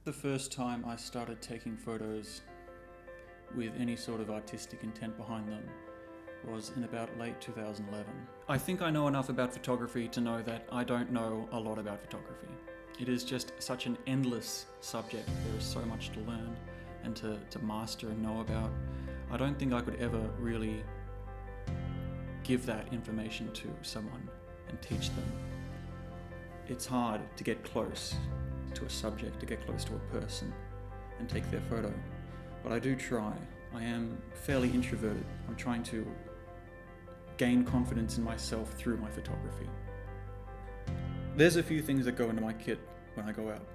The first time I started taking photos with any sort of artistic intent behind them was in about late 2011. I think I know enough about photography to know that I don't know a lot about photography. It is just such an endless subject. There is so much to learn and to master and know about. I don't think I could ever really give that information to someone and teach them. It's hard to get close to a subject, to get close to a person and take their photo. But I do try. I am fairly introverted. I'm trying to gain confidence in myself through my photography. There's a few things that go into my kit when I go out.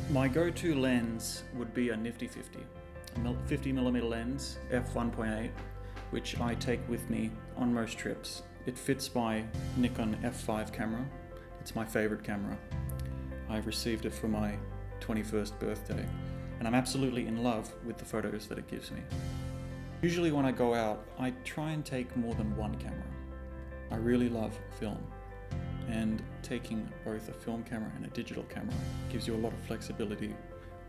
My go-to lens would be a nifty 50. A 50mm lens, f1.8, which I take with me on most trips. It fits my Nikon f5 camera. It's my favorite camera. I received it for my 21st birthday, and I'm absolutely in love with the photos that it gives me. Usually when I go out, I try and take more than one camera. I really love film, and taking both a film camera and a digital camera gives you a lot of flexibility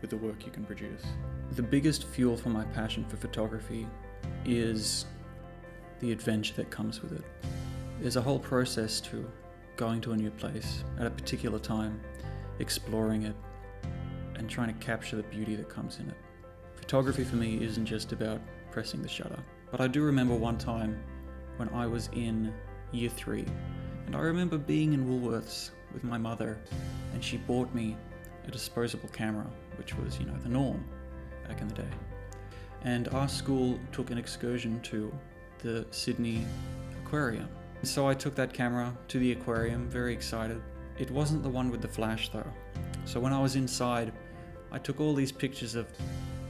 with the work you can produce. The biggest fuel for my passion for photography is the adventure that comes with it. There's a whole process to going to a new place at a particular time, exploring it, and trying to capture the beauty that comes in it. Photography for me isn't just about pressing the shutter. But I do remember one time when I was in year 3, and I remember being in Woolworths with my mother, and she bought me a disposable camera, which was, the norm back in the day. And our school took an excursion to the Sydney Aquarium. So I took that camera to the aquarium, very excited. It wasn't the one with the flash though. So when I was inside, I took all these pictures of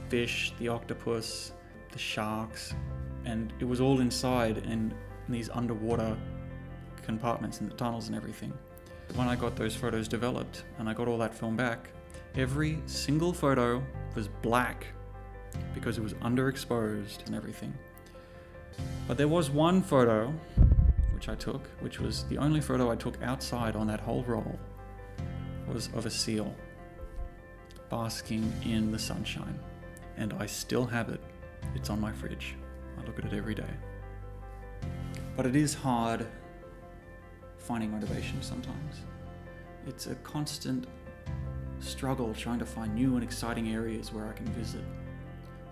fish, the octopus, the sharks, and it was all inside in these underwater compartments in the tunnels and everything. When I got those photos developed and I got all that film back, every single photo was black because it was underexposed and everything. But there was one photo which I took, which was the only photo I took outside on that whole roll, was of a seal basking in the sunshine. And I still have it. It's on my fridge. I look at it every day. But it is hard finding motivation sometimes. It's a constant struggle trying to find new and exciting areas where I can visit.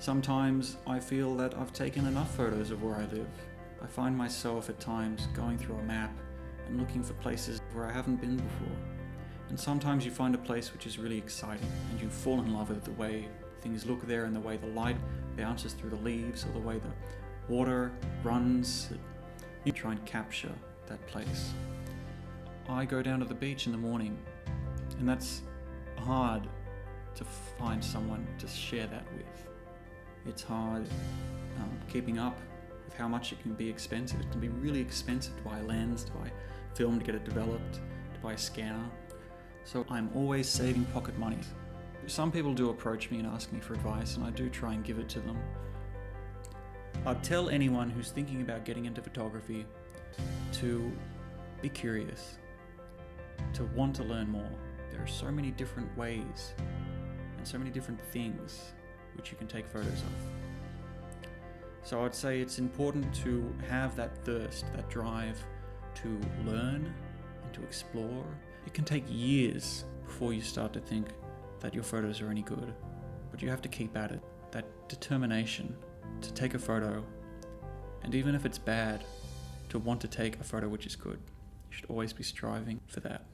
Sometimes I feel that I've taken enough photos of where I live. I find myself at times going through a map and looking for places where I haven't been before. And sometimes you find a place which is really exciting and you fall in love with the way things look there and the way the light bounces through the leaves or the way the water runs. You try and capture that place. I go down to the beach in the morning, and that's hard to find someone to share that with. It's hard keeping up with how much it can be expensive. It can be really expensive to buy a lens, to buy film to get it developed, to buy a scanner. So I'm always saving pocket money. Some people do approach me and ask me for advice, and I do try and give it to them. I'd tell anyone who's thinking about getting into photography to be curious, to want to learn more. There are so many different ways and so many different things which you can take photos of. So I'd say it's important to have that thirst, that drive to learn and to explore. It can take years before you start to think that your photos are any good, but you have to keep at it. That determination to take a photo, and even if it's bad, to want to take a photo which is good. You should always be striving for that.